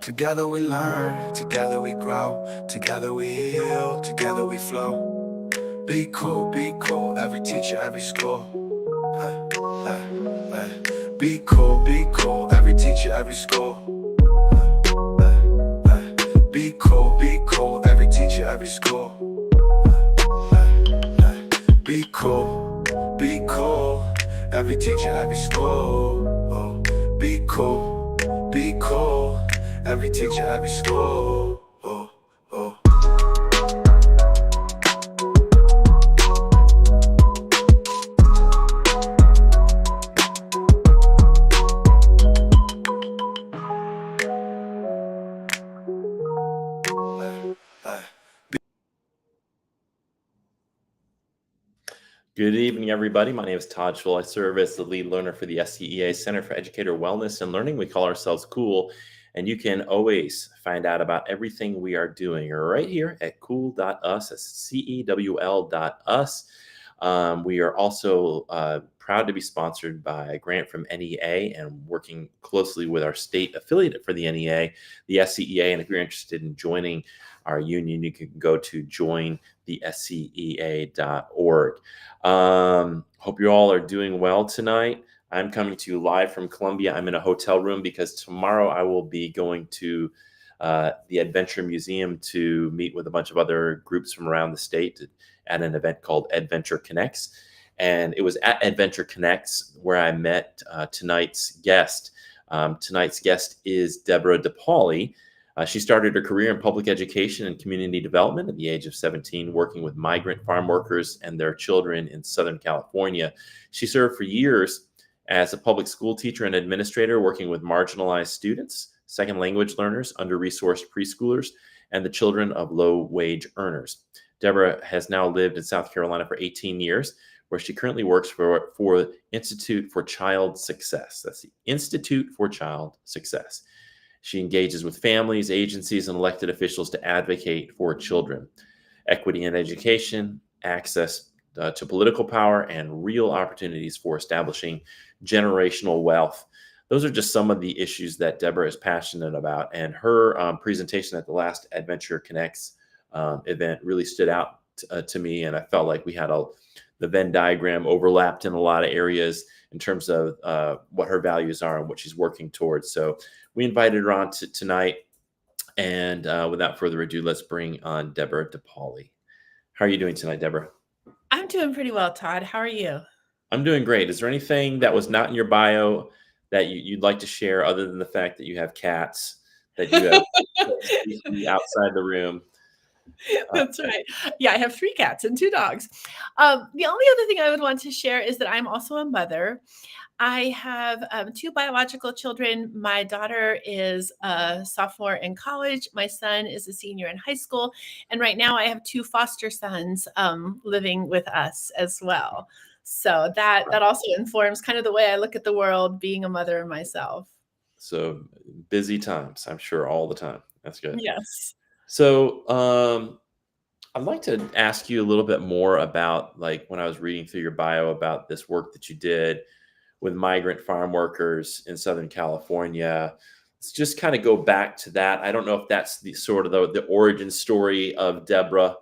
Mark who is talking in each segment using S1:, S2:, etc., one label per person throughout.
S1: Together we learn, together we grow, together we heal, together we flow. Be cool, every teacher, every school. Be cool, every teacher, every school. Be cool, every teacher, every school. Be cool, every teacher, every school. Be cool, every teacher, every school.
S2: Good evening, everybody. My name is Todd Schul. I serve as the lead learner for the SCEA Center for Educator Wellness and Learning. We call ourselves Cool, and you can always find out about everything we are doing right here at cool.us. That's CEWL.us. We are also proud to be sponsored by a grant from NEA and working closely with our state affiliate for the NEA, the SCEA. And if you're interested in joining our union, you can go to jointhescea.org. Hope you all are doing well tonight. I'm coming to you live from Columbia. I'm in a hotel room because tomorrow I will be going to the Adventure Museum to meet with a bunch of other groups from around the state at an event called Adventure Connects. And it was at Adventure Connects where I met tonight's guest. Tonight's guest is Deborah DePaoli. She started her career in public education and community development at the age of 17, working with migrant farm workers and their children in Southern California. She served for years as a public school teacher and administrator, working with marginalized students, second language learners, under-resourced preschoolers, and the children of low-wage earners. Deborah has now lived in South Carolina for 18 years, where she currently works for the Institute for Child Success. That's the Institute for Child Success. She engages with families, agencies, and elected officials to advocate for children, equity in education, access to political power, and real opportunities for establishing generational wealth. Those are just some of the issues that Deborah is passionate about. And her presentation at the last Adventure Connects event really stood out to me. And I felt like we had the Venn diagram overlapped in a lot of areas in terms of what her values are and what she's working towards. So we invited her on tonight. And without further ado, let's bring on Deborah DePaoli. How are you doing tonight, Deborah?
S3: I'm doing pretty well, Todd. How are you?
S2: I'm doing great. Is there anything that was not in your bio that you'd like to share other than the fact that you have cats that you have outside the room?
S3: That's right. Yeah, I have 3 cats and 2 dogs. The only other thing I would want to share is that I'm also a mother. I have 2 biological children. My daughter is a sophomore in college. My son is a senior in high school. And right now I have 2 foster sons living with us as well. So that also informs kind of the way I look at the world, being a mother myself.
S2: So busy times, I'm sure, all the time. That's good.
S3: Yes.
S2: So I'd like to ask you a little bit more about, like, when I was reading through your bio about this work that you did with migrant farm workers in Southern California. Let's just kind of go back to that. I don't know if that's the sort of the origin story of Deborah,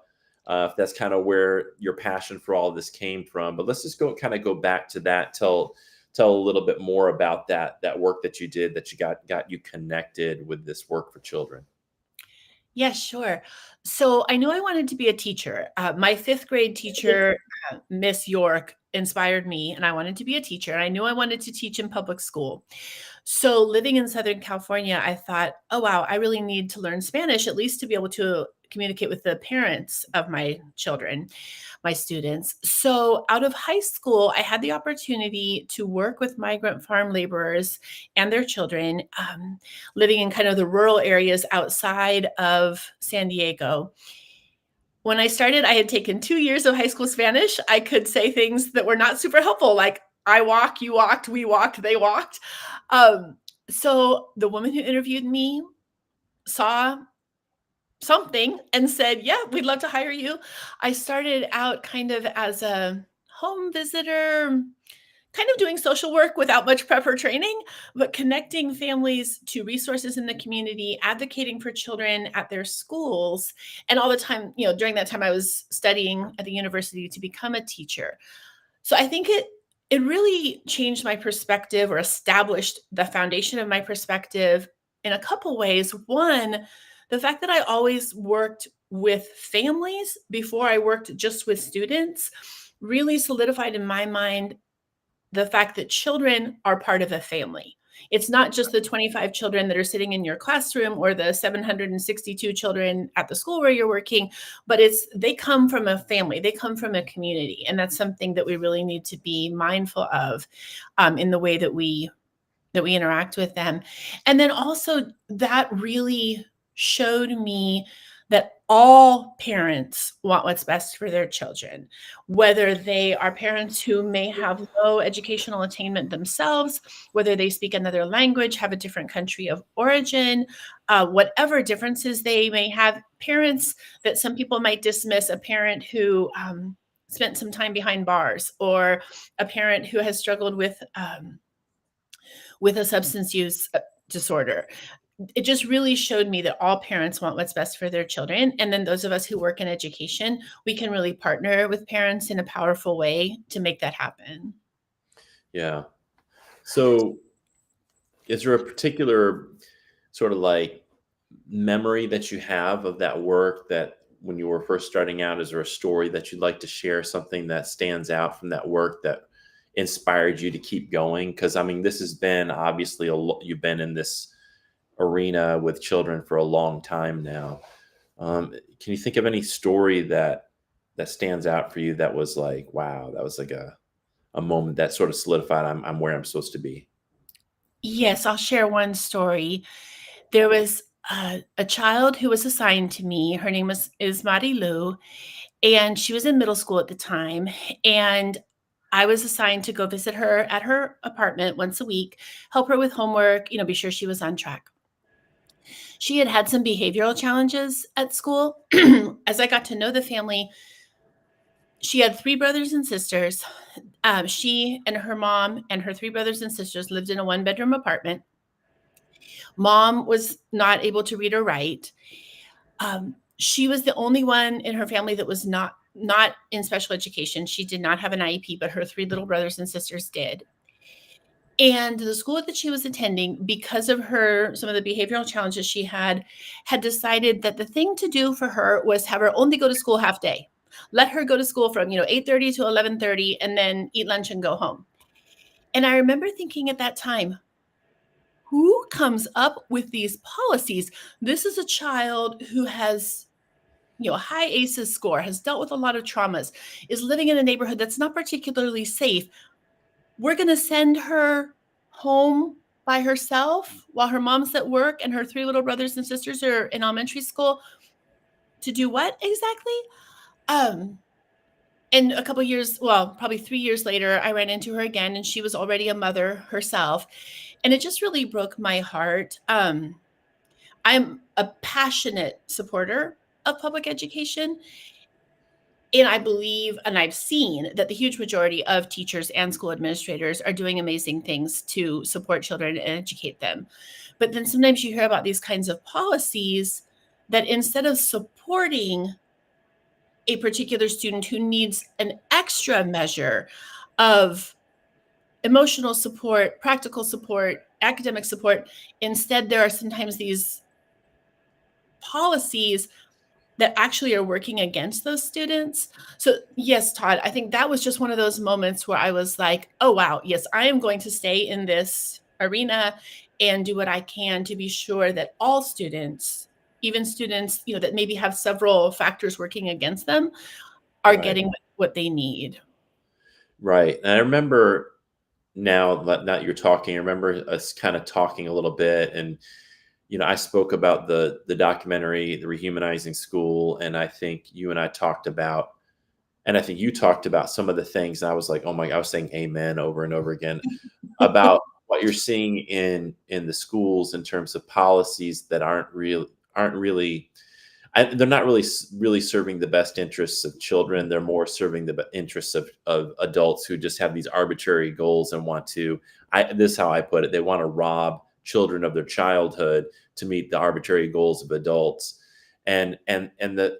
S2: if that's kind of where your passion for all of this came from. But let's just go back to that. Tell a little bit more about that work that you did that you got you connected with this work for children.
S3: Yeah, sure. So I knew I wanted to be a teacher. My 5th grade teacher, Miss York, inspired me, and I wanted to be a teacher. And I knew I wanted to teach in public school. So living in Southern California, I thought, oh, wow, I really need to learn Spanish, at least to be able to communicate with the parents of my children, my students. So out of high school, I had the opportunity to work with migrant farm laborers and their children, living in kind of the rural areas outside of San Diego. When I started, I had taken 2 years of high school Spanish. I could say things that were not super helpful, like I walk, you walked, we walked, they walked. So the woman who interviewed me saw something and said, yeah, we'd love to hire you. I started out kind of as a home visitor, kind of doing social work without much prep or training, but connecting families to resources in the community, advocating for children at their schools. And all the time, during that time, I was studying at the university to become a teacher. So I think it really changed my perspective, or established the foundation of my perspective in a couple ways. One, the fact that I always worked with families before I worked just with students really solidified in my mind the fact that children are part of a family. It's not just the 25 children that are sitting in your classroom or the 762 children at the school where you're working, but they come from a family, they come from a community. And that's something that we really need to be mindful of in the way that we interact with them. And then also that really showed me that all parents want what's best for their children, whether they are parents who may have low educational attainment themselves, whether they speak another language, have a different country of origin, whatever differences they may have. Parents that some people might dismiss, a parent who spent some time behind bars, or a parent who has struggled with a substance use disorder. It just really showed me that all parents want what's best for their children. And then those of us who work in education, we can really partner with parents in a powerful way to make that happen.
S2: Yeah. So is there a particular sort of like memory that you have of that work, that when you were first starting out? Is there a story that you'd like to share, something that stands out from that work that inspired you to keep going? Because I mean, this has been obviously you've been in this arena with children for a long time now. Can you think of any story that stands out for you that was like, wow, that was like a moment that sort of solidified I'm where I'm supposed to be?
S3: Yes, I'll share one story. There was a child who was assigned to me. Her name is Marilu, and she was in middle school at the time. And I was assigned to go visit her at her apartment once a week, help her with homework, be sure she was on track. She had had some behavioral challenges at school. As I got to know the family, she had 3 brothers and sisters. She and her mom and her 3 brothers and sisters lived in a 1-bedroom apartment. Mom was not able to read or write. She was the only one in her family that was not in special education. She did not have an IEP, but her 3 little brothers and sisters did. And the school that she was attending, because of some of the behavioral challenges she had decided that the thing to do for her was have her only go to school half day. Let her go to school from 8:30 to 11:30, and then eat lunch and go home. And I remember thinking at that time, who comes up with these policies? This is a child who has a high ACEs score, has dealt with a lot of traumas, is living in a neighborhood that's not particularly safe. We're going to send her home by herself while her mom's at work and her 3 little brothers and sisters are in elementary school to do what exactly? And a couple years, well, probably 3 years later, I ran into her again, and she was already a mother herself. And it just really broke my heart. I'm a passionate supporter of public education. And I believe, and I've seen, that the huge majority of teachers and school administrators are doing amazing things to support children and educate them. But then sometimes you hear about these kinds of policies that, instead of supporting a particular student who needs an extra measure of emotional support, practical support, academic support, instead there are sometimes these policies that actually are working against those students. So yes, Todd, I think that was just one of those moments where I was like, oh, wow, yes, I am going to stay in this arena and do what I can to be sure that all students, even students, that maybe have several factors working against them, are
S2: Right.
S3: getting what they need.
S2: Right. And I remember now that you're talking, I remember us kind of talking a little bit, and I spoke about the documentary, The Rehumanizing School, and I think you and I talked about, and I think you talked about some of the things, and I was like, oh my, I was saying amen over and over again about what you're seeing in the schools in terms of policies that aren't really. they're not really serving the best interests of children. They're more serving the interests of adults who just have these arbitrary goals and want to. This is how I put it. They want to rob children of their childhood to meet the arbitrary goals of adults. I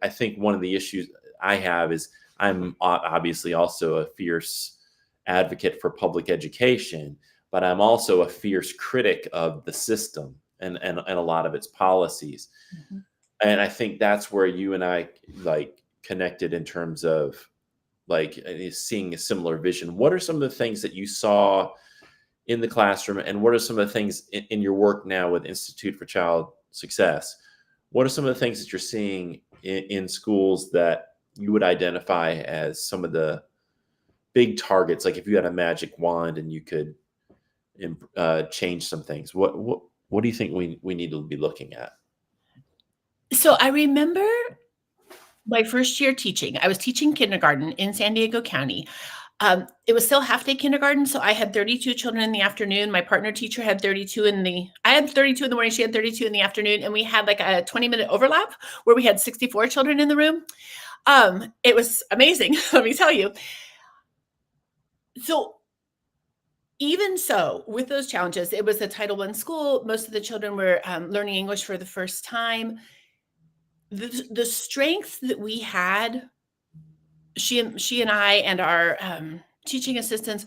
S2: think one of the issues I have is I'm obviously also a fierce advocate for public education, but I'm also a fierce critic of the system and a lot of its policies.
S3: Mhm.
S2: And I think that's where you and I like connected in terms of like seeing a similar vision. What are some of the things that you saw in the classroom, and what are some of the things in your work now with Institute for Child Success? What are some of the things that you're seeing in schools that you would identify as some of the big targets? Like if you had a magic wand and you could change some things, what do you think we need to be looking at?
S3: So I remember my first year teaching. I was teaching kindergarten in San Diego County. It was still half day kindergarten, so I had 32 children in the afternoon. My partner teacher had 32 I had 32 in the morning, she had 32 in the afternoon, and we had like a 20-minute overlap where we had 64 children in the room. It was amazing, let me tell you. So even so, with those challenges, it was a Title I school. Most of the children were learning English for the first time. The strength that we had, she and I and our teaching assistants,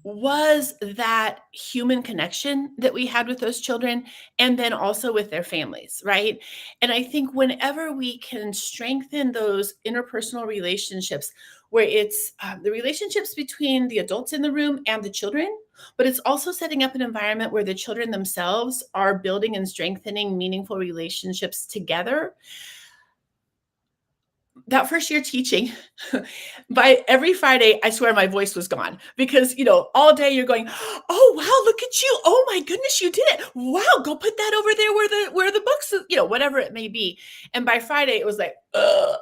S3: was that human connection that we had with those children, and then also with their families, right? And I think whenever we can strengthen those interpersonal relationships, where it's the relationships between the adults in the room and the children, but it's also setting up an environment where the children themselves are building and strengthening meaningful relationships together. That first year teaching, by every Friday, I swear my voice was gone because, all day you're going, "Oh, wow, look at you. Oh my goodness, you did it. Wow, go put that over there where the books, whatever it may be." And by Friday it was like, ugh.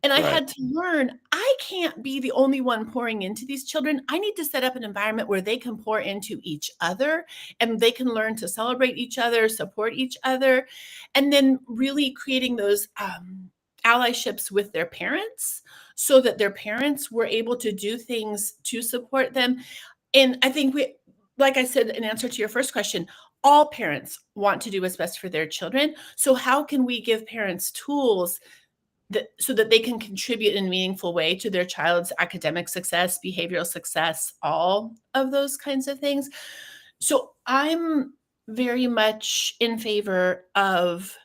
S3: And I
S2: Right.
S3: had to learn, I can't be the only one pouring into these children. I need to set up an environment where they can pour into each other and they can learn to celebrate each other, support each other, and then really creating those allyships with their parents so that their parents were able to do things to support them. And I think like I said, in answer to your first question, all parents want to do what's best for their children. So how can we give parents tools so that they can contribute in a meaningful way to their child's academic success, behavioral success, all of those kinds of things? So I'm very much in favor of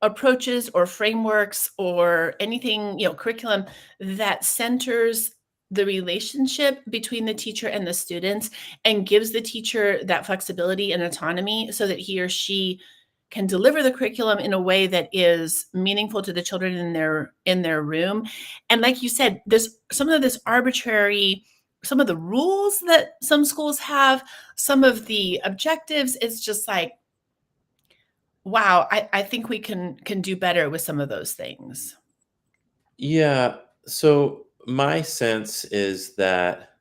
S3: approaches or frameworks or anything, curriculum that centers the relationship between the teacher and the students and gives the teacher that flexibility and autonomy so that he or she can deliver the curriculum in a way that is meaningful to the children in their room. And like you said, this some of this arbitrary, some of the rules that some schools have, some of the objectives, it's just like, wow, I think we can do better with some of those things.
S2: Yeah. So my sense is that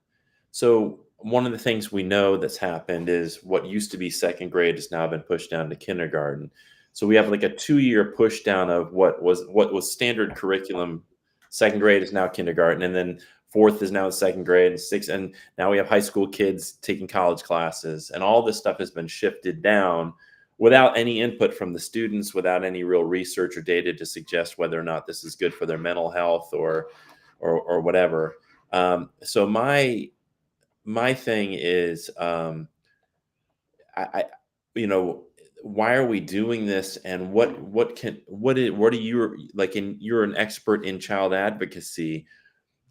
S2: one of the things we know that's happened is what used to be second grade has now been pushed down to kindergarten. So we have like a 2-year push down of what was standard curriculum. Second grade is now kindergarten, and then fourth is now second grade, and sixth, and now we have high school kids taking college classes, and all this stuff has been shifted down without any input from the students, without any real research or data to suggest whether or not this is good for their mental health or whatever. So my thing is, I you know, why are we doing this, and what are you like? You're an expert in child advocacy.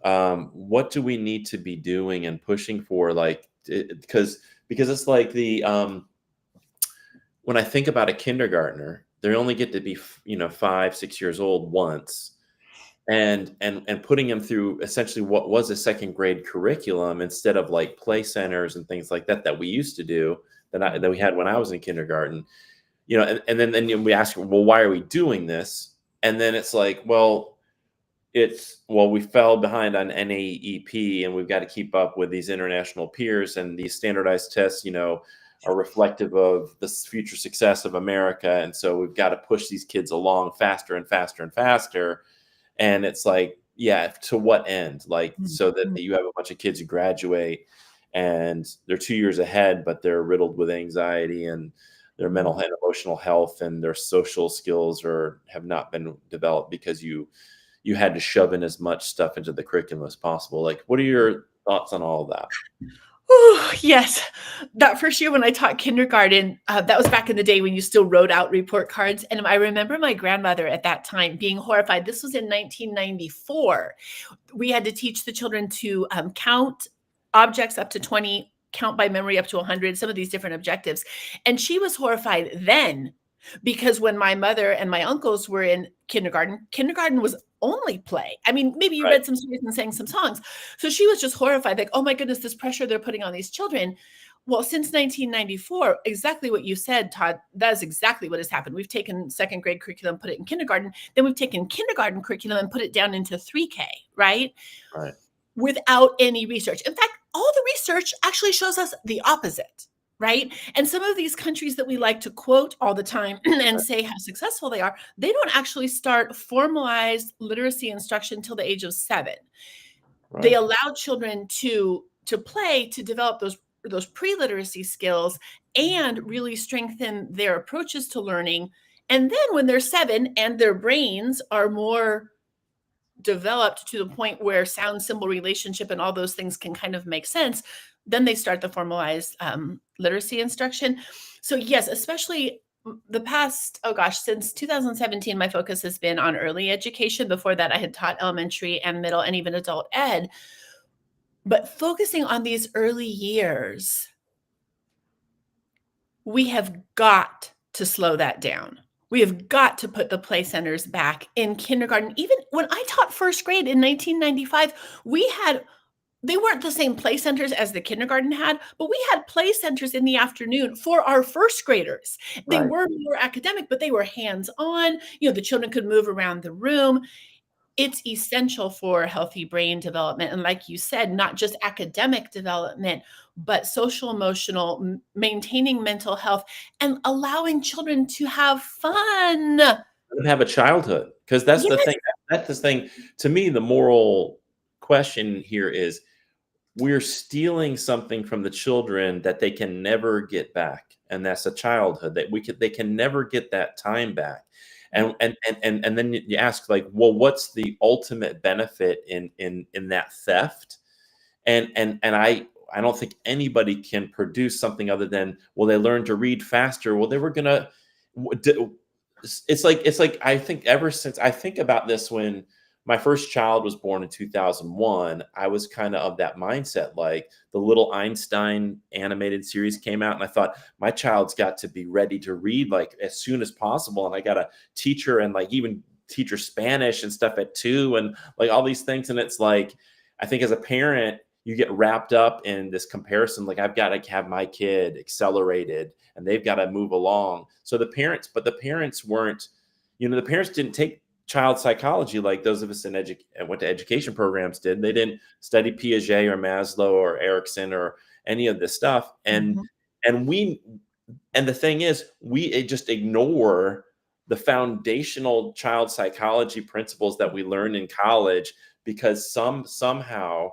S2: What do we need to be doing and pushing for? Like, because it's like when I think about a kindergartner, they only get to be 5, 6 years old once, and putting them through essentially what was a second grade curriculum instead of like play centers and things like that we used to do that we had when I was in kindergarten. And then we ask, well, why are we doing this? And then it's like, well, we fell behind on NAEP and we've got to keep up with these international peers and these standardized tests, are reflective of the future success of America. And so we've got to push these kids along faster and faster and faster. And it's like, yeah, to what end? Like, so that
S3: Mhm.
S2: you have a bunch of kids who graduate and they're 2 years ahead, but they're riddled with anxiety, and their mental and emotional health and their social skills have not been developed because you had to shove in as much stuff into the curriculum as possible. Like, what are your thoughts on all of that?
S3: Ooh, yes. That first year when I taught kindergarten, that was back in the day when you still wrote out report cards. And I remember my grandmother at that time being horrified. This was in 1994. We had to teach the children to count objects up to 20, count by memory up to 100, some of these different objectives. And she was horrified then because when my mother and my uncles were in kindergarten was only play. I mean, maybe you
S2: Right.
S3: read some stories and sang some songs. So she was just horrified, like, oh my goodness, this pressure they're putting on these children. Well, since 1994, exactly what you said, Todd, that is exactly what has happened. We've taken second grade curriculum, put it in kindergarten, then we've taken kindergarten curriculum and put it down into 3K, right?
S2: Right.
S3: Without any research. In fact, all the research actually shows us the opposite, right? And some of these countries that we like to quote all the time and say how successful they are, they don't actually start formalized literacy instruction until the age of 7. They
S2: Right.
S3: allow children to play, to develop those pre-literacy skills and really strengthen their approaches to learning. And then when they're 7 and their brains are more developed to the point where sound symbol relationship and all those things can kind of make sense, then they start the formalized literacy instruction. So yes, especially the past, oh gosh, since 2017, my focus has been on early education. Before that, I had taught elementary and middle and even adult ed. But focusing on these early years, we have got to slow that down. We have got to put the play centers back in kindergarten. Even when I taught first grade in 1995, they weren't the same play centers as the kindergarten had, but we had play centers in the afternoon for our first graders. They
S2: Right.
S3: were more academic, but they were hands-on. The children could move around the room. It's essential for healthy brain development. And like you said, not just academic development, but social, emotional, maintaining mental health, and allowing children to have fun.
S2: And have a childhood, because that's the
S3: Yes.
S2: thing. That's the thing. To me, the moral question here is we're stealing something from the children that they can never get back, and that's a childhood that they can never get that time back. And then you ask, like, well, what's the ultimate benefit in that theft? And I don't think anybody can produce something other than, well, they learned to read faster. Well, they were gonna. It's like I think ever since I think about this, when my first child was born in 2001, I was kind of that mindset. Like, the little Einstein animated series came out, and I thought my child's got to be ready to read like as soon as possible, and I got to teach her, and like even teach her Spanish and stuff at 2, and like all these things. And it's like, I think as a parent, you get wrapped up in this comparison. Like, I've got to have my kid accelerated, and they've got to move along. So the parents weren't, the parents didn't take child psychology like those of us went to education programs did. They didn't study Piaget or Maslow or Erickson or any of this stuff. And
S3: Mhm.
S2: the thing is, we just ignore the foundational child psychology principles that we learn in college, because somehow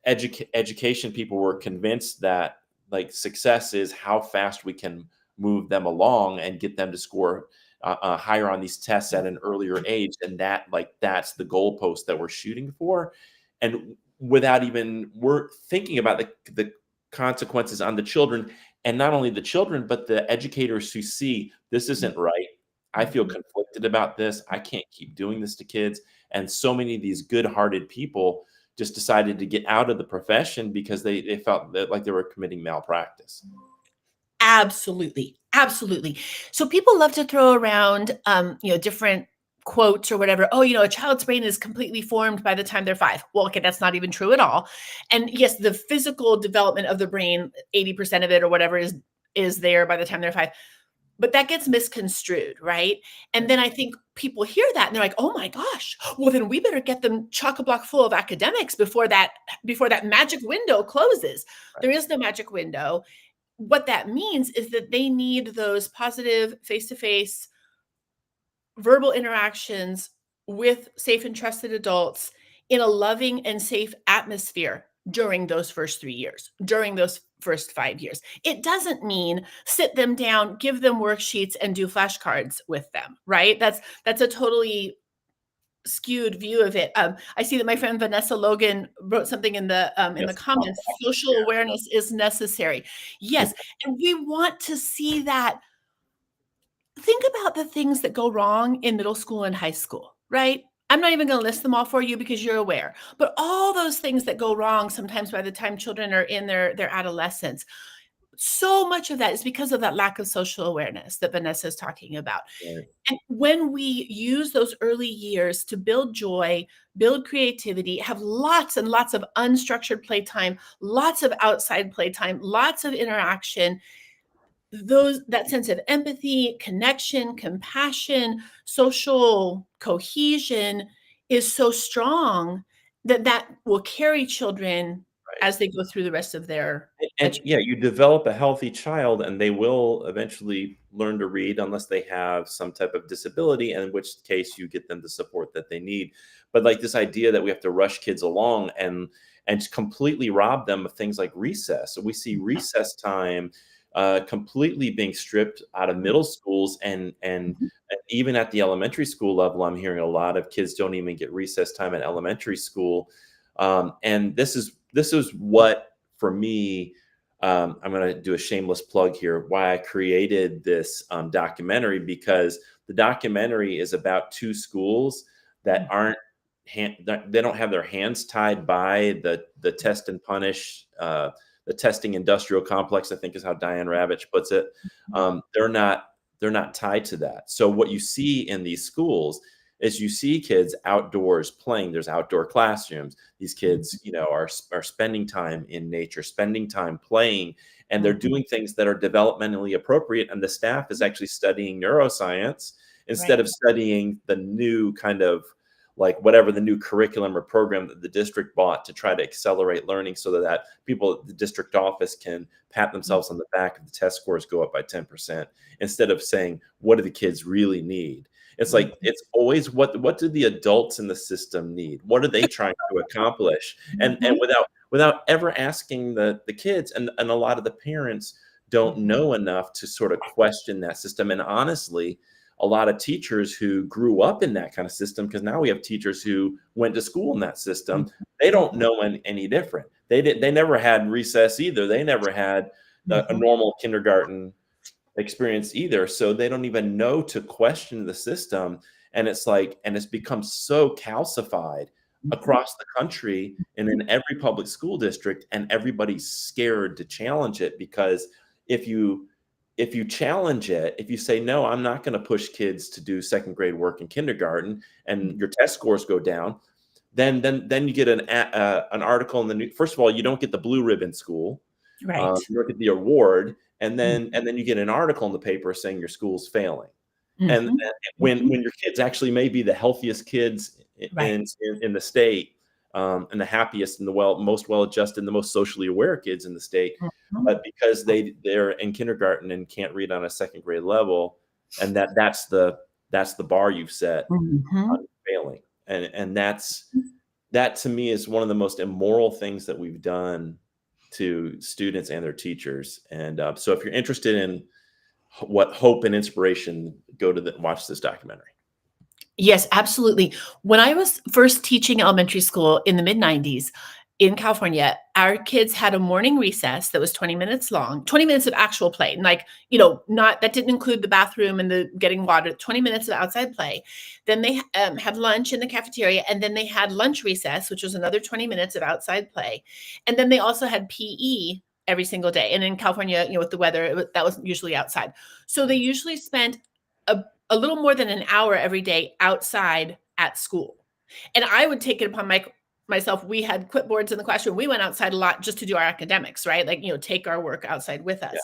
S2: education people were convinced that, like, success is how fast we can move them along and get them to score higher on these tests at an earlier age, and that's the goalpost that we're shooting for, and without even we're thinking about the consequences on the children, and not only the children but the educators who see this isn't right. I feel
S3: Mhm.
S2: conflicted about this. I can't keep doing this to kids. And so many of these good-hearted people just decided to get out of the profession because they felt like they were committing malpractice.
S3: Absolutely. Absolutely. So people love to throw around, different quotes or whatever. Oh, a child's brain is completely formed by the time they're 5. Well, okay, that's not even true at all. And yes, the physical development of the brain, 80% of it or whatever is there by the time they're 5. But that gets misconstrued, right? And then I think people hear that and they're like, "Oh my gosh, well then we better get them chock-a-block full of academics before that magic window closes."
S2: Right.
S3: There is no magic window. what that means is that they need those positive face-to-face verbal interactions with safe and trusted adults in a loving and safe atmosphere during those first 3 years, during those first 5 years. It doesn't mean sit them down, give them worksheets, and do flashcards with them, right? That's a totally skewed view of it. I see that my friend Vanessa Logan wrote something in the
S2: Yes.
S3: comments. Social awareness is necessary. Yes, and we want to see that. Think about the things that go wrong in middle school and high school, right? I'm not even going to list them all for you because you're aware. But all those things that go wrong sometimes by the time children are in their adolescence, so much of that is because of that lack of social awareness that Vanessa is talking about.
S2: Right.
S3: And when we use those early years to build joy, build creativity, have lots and lots of unstructured playtime, lots of outside playtime, lots of interaction, that sense of empathy, connection, compassion, social cohesion is so strong that will carry children
S2: Right.
S3: as they go through the rest of their
S2: And yeah, you develop a healthy child and they will eventually learn to read unless they have some type of disability, and in which case you get them the support that they need. But like this idea that we have to rush kids along and completely rob them of things like recess. So we see recess time completely being stripped out of middle schools, and even at the elementary school level, I'm hearing a lot of kids don't even get recess time at elementary school. And this is what, for me, I'm going to do a shameless plug here, why I created this documentary, because the documentary is about two schools that aren't they don't have their hands tied by the test and punish, the testing industrial complex, I think is how Diane Ravitch puts it. They're not tied to that. So what you see in these schools is you see kids outdoors playing. There's outdoor classrooms. These kids, are spending time in nature, spending time playing, and they're doing things that are developmentally appropriate. And the staff is actually studying neuroscience instead
S3: Right.
S2: of studying the new kind of, like, whatever the new curriculum or program that the district bought to try to accelerate learning, so that people at the district office can pat themselves on the back if the test scores go up by 10%, instead of saying, what do the kids really need? It's like, it's always, what do the adults in the system need? What are they trying to accomplish? And without ever asking the kids, and a lot of the parents don't know enough to sort of question that system. And honestly, a lot of teachers who grew up in that kind of system, because now we have teachers who went to school in that system, they don't know any different. They never had recess either. They never had a normal kindergarten experience either. So they don't even know to question the system. And it's become so calcified across the country and in every public school district, and everybody's scared to challenge it, because if you challenge it, if you say, no, I'm not going to push kids to do second grade work in kindergarten, and your test scores go down, then you get an article in the news. First of all, you don't get the blue ribbon school.
S3: Right.
S2: You don't get the award, and then you get an article in the paper saying your school's failing. And when your kids actually may be the healthiest kids in the state, and the happiest and the most well-adjusted and the most socially aware kids in the state, but because they're in kindergarten and can't read on a second grade level, and that's the bar you've set on failing. And that to me is one of the most immoral things that we've done to students and their teachers. And so if you're interested in what hope and inspiration, watch this documentary.
S3: Yes, absolutely. When I was first teaching elementary school in the mid-90s in California, our kids had a morning recess that was 20 minutes long, 20 minutes of actual play. Like, that didn't include the bathroom and the getting water, 20 minutes of outside play. Then they had lunch in the cafeteria, and then they had lunch recess, which was another 20 minutes of outside play. And then they also had PE every single day. And in California, with the weather, that was usually outside. So they usually spent a little more than an hour every day outside at school. And I would take it upon myself. We had clipboards in the classroom. We went outside a lot just to do our academics, right? Like, take our work outside with us.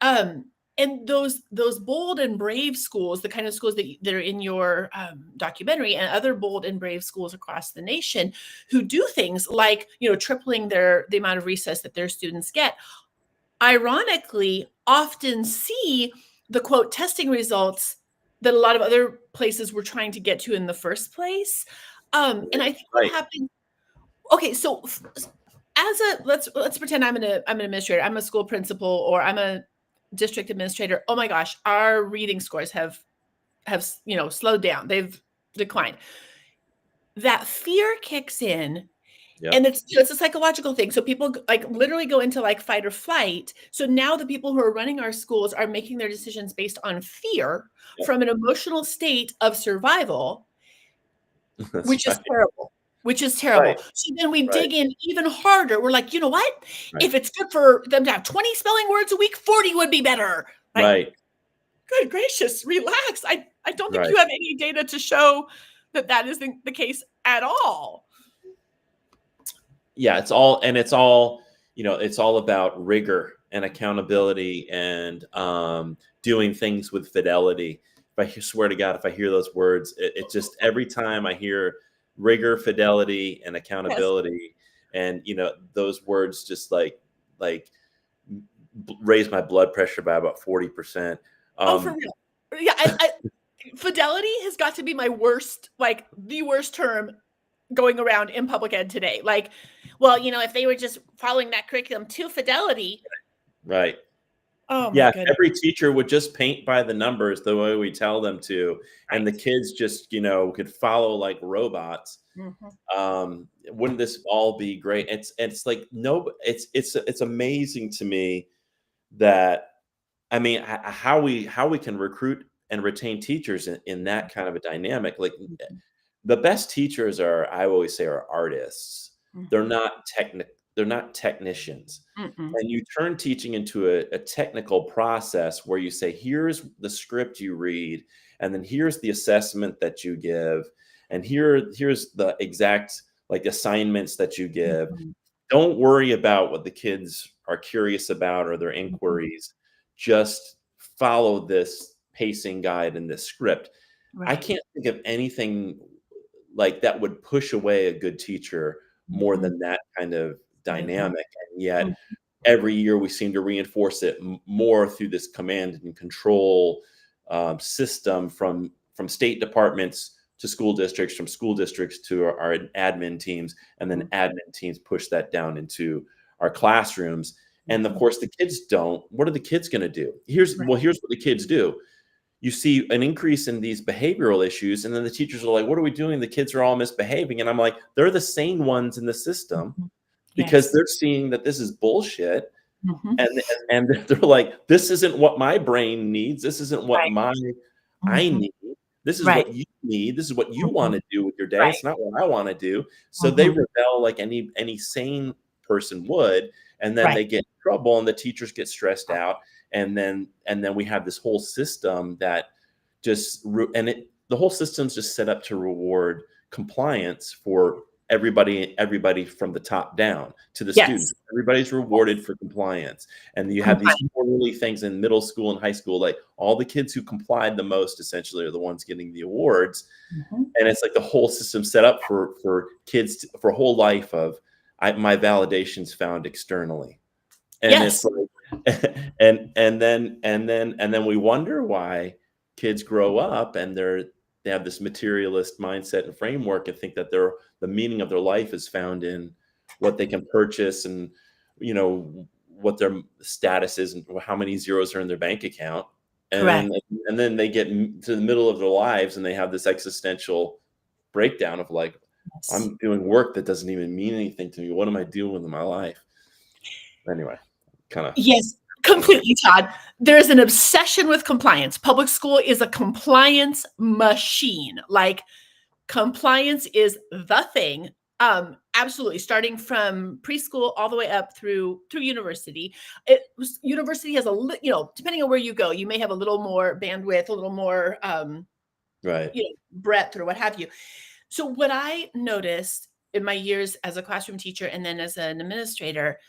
S3: Yeah. And those bold and brave schools, the kind of schools that are in your documentary, and other bold and brave schools across the nation who do things like, tripling the amount of recess that their students get, ironically often see the quote testing results that a lot of other places were trying to get to in the first place. And I think what
S2: Right.
S3: happened. Okay, so as a let's pretend I'm an administrator. I'm a school principal or I'm a district administrator. Oh my gosh, our reading scores have slowed down. They've declined. That fear kicks in.
S2: Yep.
S3: And it's a psychological thing. So people like literally go into like fight or flight. So now the people who are running our schools are making their decisions based on fear
S2: Yep.
S3: from an emotional state of survival,
S2: That's
S3: which is
S2: right.
S3: terrible. Which is
S2: Right.
S3: terrible. So then we
S2: Right.
S3: dig in even harder. We're like, you know what?
S2: Right.
S3: If it's good for them to have 20 spelling words a week, 40 would be better. Like,
S2: Right.
S3: good gracious, relax. I don't think
S2: Right.
S3: you have any data to show that that is the case at all.
S2: Yeah, it's all it's all about rigor and accountability and doing things with fidelity. If I swear to God, if I hear those words, it just every time I hear rigor, fidelity, and
S3: Yes.
S2: accountability, and those words just like raise my blood pressure by about 40%.
S3: Oh, for real. Yeah, fidelity has got to be my worst, like the worst term going around in public ed today. Like, well, if they were just following that curriculum to fidelity.
S2: Right.
S3: Oh my
S2: Yeah, if
S3: goodness.
S2: every teacher would just paint by the numbers the way we tell them to, and the
S3: Right.
S2: kids just, could follow like robots, wouldn't this all be great? It's like no, it's amazing to me that I mean how we can recruit and retain teachers in that kind of a dynamic. Like the best teachers I always say are artists. They're
S3: Mhm.
S2: not they're not technicians.
S3: Mm-mm.
S2: And you turn teaching into a technical process where you say, here's the script you read, and then here's the assessment that you give, and here's the exact like assignments that you give.
S3: Mhm.
S2: Don't worry about what the kids are curious about or their
S3: Mhm.
S2: inquiries. Just follow this pacing guide and this script. I
S3: Right.
S2: can't think of anything like that would push away a good teacher more
S3: Mhm.
S2: than that kind of
S3: Mhm.
S2: dynamic. And yet
S3: Mhm.
S2: every year we seem to reinforce it more through this command and control system from state departments to school districts, from school districts to our admin teams, and then admin teams push that down into our classrooms. And of
S3: Mhm.
S2: course, the kids don't. What are the kids going to do?
S3: Right.
S2: Here's what the kids do. You see an increase in these behavioral issues, and then the teachers are like, "What are we doing? The kids are all misbehaving." And I'm like, "They're the sane ones in the system."
S3: Mhm.
S2: Because
S3: Yes.
S2: they're seeing that this is bullshit,
S3: Mhm.
S2: and they're like, "This isn't what my brain needs. This isn't what
S3: Right.
S2: I
S3: Mhm.
S2: need. This is
S3: Right.
S2: what you need. This is what you
S3: Mhm.
S2: wanna do with your day.
S3: Right.
S2: It's not what I wanna do." So they
S3: Mhm.
S2: rebel like any sane person would, and then
S3: Right.
S2: they get in trouble, and the teachers get stressed out, and then we have this whole system that just the whole system's just set up to reward compliance for everybody from the top down to the students.
S3: Yes.
S2: Everybody's rewarded
S3: Yes.
S2: for compliance. And you have these
S3: Compliant.
S2: quarterly things in middle school and high school, like all the kids who complied the most essentially are the ones getting the awards.
S3: Mhm.
S2: And it's like the whole system set up for kids for a whole life of my validation's found externally. And it's
S3: Yes.
S2: like and then we wonder why kids grow up and they have this materialist mindset and framework and think that the meaning of their life is found in what they can purchase and what their status is and how many zeros are in their bank account.
S3: Correct.
S2: And then they get to the middle of their lives and they have this existential breakdown of like,
S3: Yes.
S2: I'm doing work that doesn't even mean anything to me. What am I doing with my life? Anyway, kind of
S3: Yes,
S2: I don't know.
S3: completely, Todd. There's an obsession with compliance. Public school is a compliance machine. Like, compliance is the thing. Absolutely. Starting from preschool all the way up through university. University has depending on where you go, you may have a little more bandwidth, a little more
S2: Right.
S3: breadth or what have you. So what I noticed in my years as a classroom teacher and then as an administrator,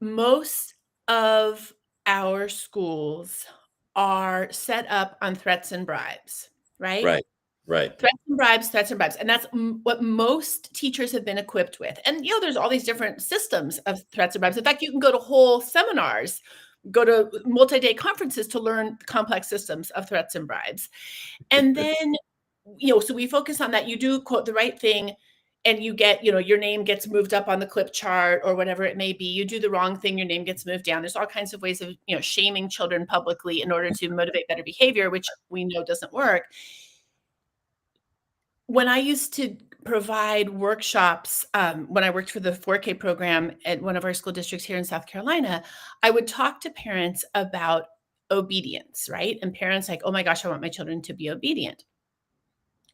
S3: most of our schools are set up on threats and bribes, right?
S2: Right. Right.
S3: Threats and bribes, threats and bribes. And that's what most teachers have been equipped with. And, there's all these different systems of threats and bribes. In fact, you can go to whole seminars, go to multi-day conferences to learn complex systems of threats and bribes. And then, so we focus on that. You do quote the right thing and you get, your name gets moved up on the clip chart or whatever it may be. You do the wrong thing, your name gets moved down. There's all kinds of ways of, shaming children publicly in order to motivate better behavior, which we know doesn't work. When I used to provide workshops, when I worked for the 4K program at one of our school districts here in South Carolina, I would talk to parents about obedience, right? And parents like, oh my gosh, I want my children to be obedient.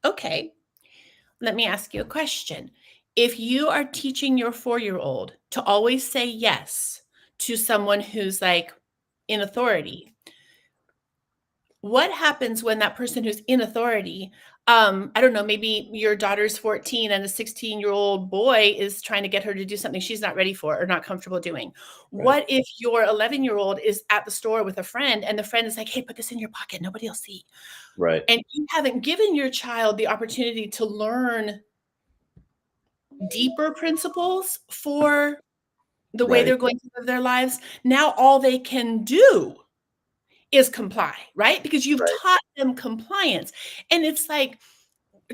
S3: Okay, let me ask you a question. If you are teaching your 4-year-old to always say yes to someone who's like in authority, what happens when that person who's in authority, I don't know, maybe your daughter's 14 and a 16-year-old boy is trying to get her to do something she's not ready for or not comfortable doing?
S2: Right.
S3: What if your 11-year-old is at the store with a friend and the friend is like, hey, put this in your pocket, nobody will see.
S2: Right.
S3: And you haven't given your child the opportunity to learn deeper principles for the way
S2: Right.
S3: they're going to live their lives. Now all they can do is comply, right? Because you've
S2: Right.
S3: taught them compliance. And it's like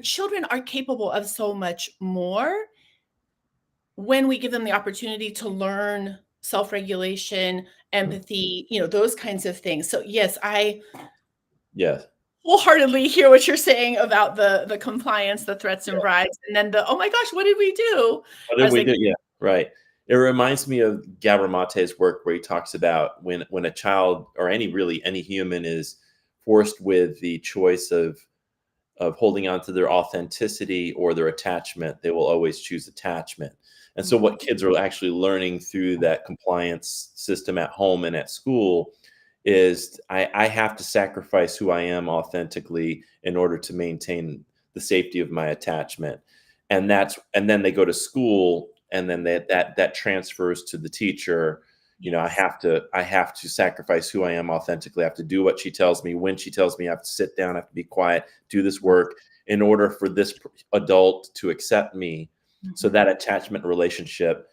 S3: children are capable of so much more when we give them the opportunity to learn self-regulation, empathy, those kinds of things. So yes, I
S2: Yes.
S3: wholeheartedly hear what you're saying about the compliance, the threats and
S2: Yeah.
S3: bribes, and then the, oh my gosh, what did we do?
S2: What did we do? Yeah. Right. It reminds me of Gabor Mate's work where he talks about when a child or any human is forced with the choice of holding on to their authenticity or their attachment, they will always choose attachment. And so what kids are actually learning through that compliance system at home and at school is I have to sacrifice who I am authentically in order to maintain the safety of my attachment. And then they go to school and then that transfers to the teacher. I have to sacrifice who I am authentically. I have to do what she tells me. When she tells me I have to sit down, I have to be quiet, do this work in order for this adult to accept me. So that attachment relationship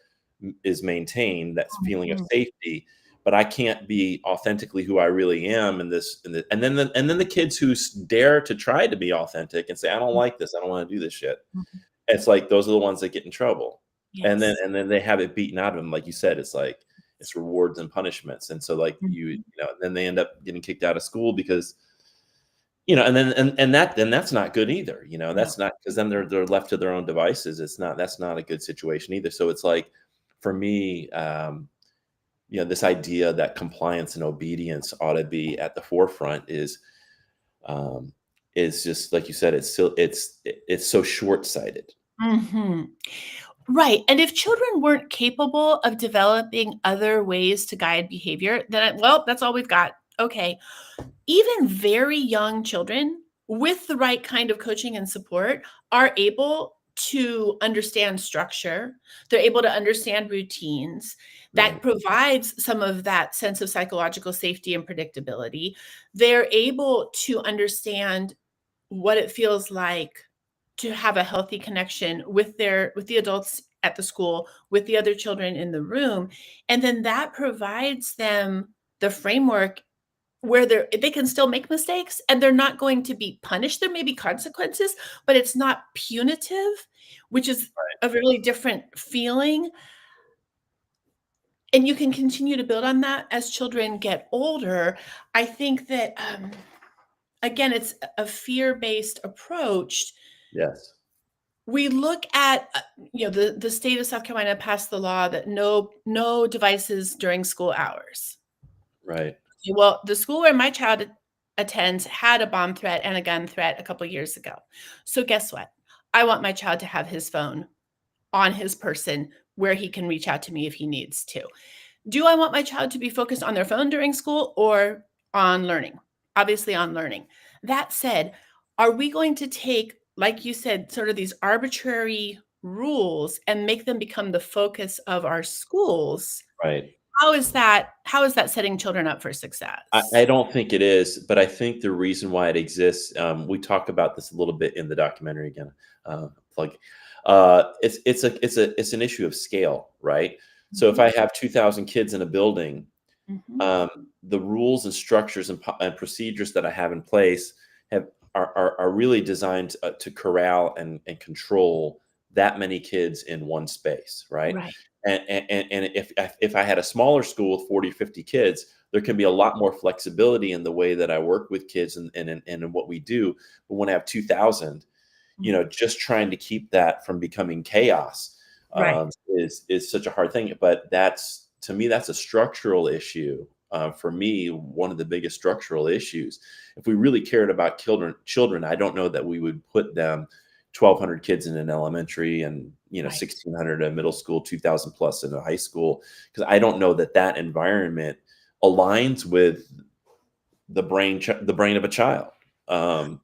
S2: is maintained, that feeling of safety. But I can't be authentically who I really am and then the kids who dare to try to be authentic and say, I don't like this, I don't want to do this shit. It's like those are the ones that get in trouble. And then they have it beaten out of them. Like you said, it's like it's rewards and punishments. And so like then they end up getting kicked out of school because and that's not good either. That's not, because then they're left to their own devices. That's not a good situation either. So it's like for me, this idea that compliance and obedience ought to be at the forefront is just like you said, it's so short-sighted.
S3: Right. And if children weren't capable of developing other ways to guide behavior, then, that's all we've got. Okay. Even very young children with the right kind of coaching and support are able to understand structure. They're able to understand routines that provides some of that sense of psychological safety and predictability. They're able to understand what it feels like to have a healthy connection with the adults at the school, with the other children in the room. And then that provides them the framework where they can still make mistakes and they're not going to be punished. There may be consequences, but it's not punitive, which is a really different feeling. And you can continue to build on that as children get older. I think that, again, it's a fear-based approach.
S2: Yes.
S3: We look at, the state of South Carolina passed the law that no devices during school hours.
S2: Right.
S3: Well, the school where my child attends had a bomb threat and a gun threat a couple years ago. So guess what? I want my child to have his phone on his person where he can reach out to me if he needs to. Do I want my child to be focused on their phone during school or on learning? Obviously on learning. That said, are we going to take, like you said, sort of these arbitrary rules and make them become the focus of our schools?
S2: Right.
S3: how is that setting children up for success?
S2: I don't think it is, but I think the reason why it exists, we talk about this a little bit in the documentary again. Plug. It's an issue of scale, right? So if
S3: Mhm.
S2: I have 2,000 kids in a building,
S3: Mhm.
S2: the rules and structures and procedures that I have in place are really designed to corral and control that many kids in one space, right?
S3: Right.
S2: And if I had a smaller school with 40, 50 kids, there can be a lot more flexibility in the way that I work with kids and in what we do. But when I have 2,000,
S3: Mhm.
S2: just trying to keep that from becoming chaos
S3: Right.
S2: is such a hard thing. But that's to me, that's a structural issue. For me, one of the biggest structural issues. If we really cared about children, I don't know that we would put them 1,200 kids in an elementary and
S3: Right.
S2: 1,600 in a middle school, 2,000 plus in a high school, because I don't know that that environment aligns with the brain of a child. Um,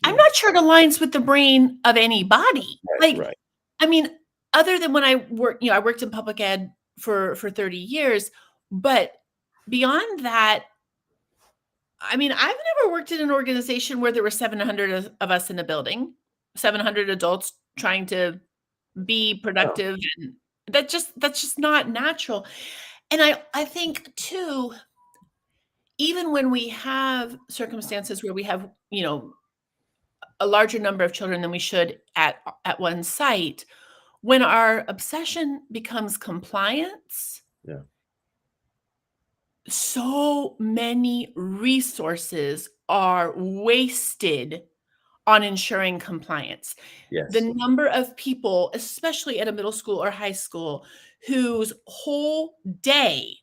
S3: I'm
S2: yeah,
S3: not sure it aligns with the brain of anybody.
S2: right,
S3: Like,
S2: right.
S3: I mean, other than when I worked in public ed for 30 years, but beyond that, I mean, I've never worked in an organization where there were 700 of us in a building, 700 adults trying to be
S2: Oh,
S3: productive, and that's just not natural. And I think too, even when we have circumstances where we have, a larger number of children than we should at one site, when our obsession becomes compliance,
S2: yeah,
S3: so many resources are wasted on ensuring compliance. The
S2: yes,
S3: number of people, especially at a middle school or high school, whose whole day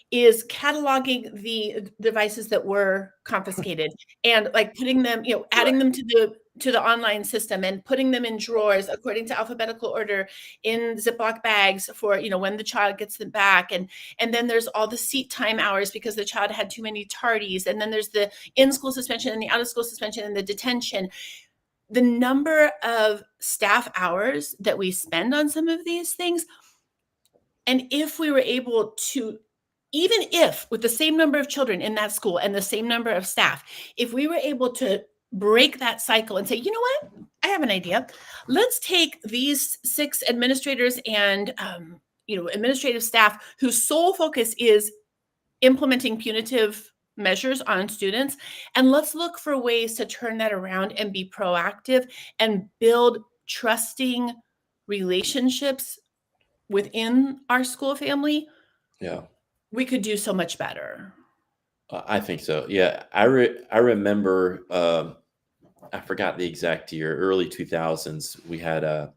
S3: is cataloging the devices that were confiscated and, like, putting them, adding
S2: right.
S3: them to the online system and putting them in drawers according to alphabetical order in Ziploc bags for, when the child gets them back, and then there's all the seat time hours because the child had too many tardies, and then there's the in-school suspension and the out-of-school suspension and the detention. The number of staff hours that we spend on some of these things, and if we were able to, even if with the same number of children in that school and the same number of staff, if we were able to break that cycle and say, you know what, I have an idea. Let's take these 6 administrators and administrative staff whose sole focus is implementing punitive measures on students, and let's look for ways to turn that around and be proactive and build trusting relationships within our school family.
S2: Yeah,
S3: We could do so much better.
S2: I think so. Yeah, I remember. I forgot the exact year, early 2000s. We had I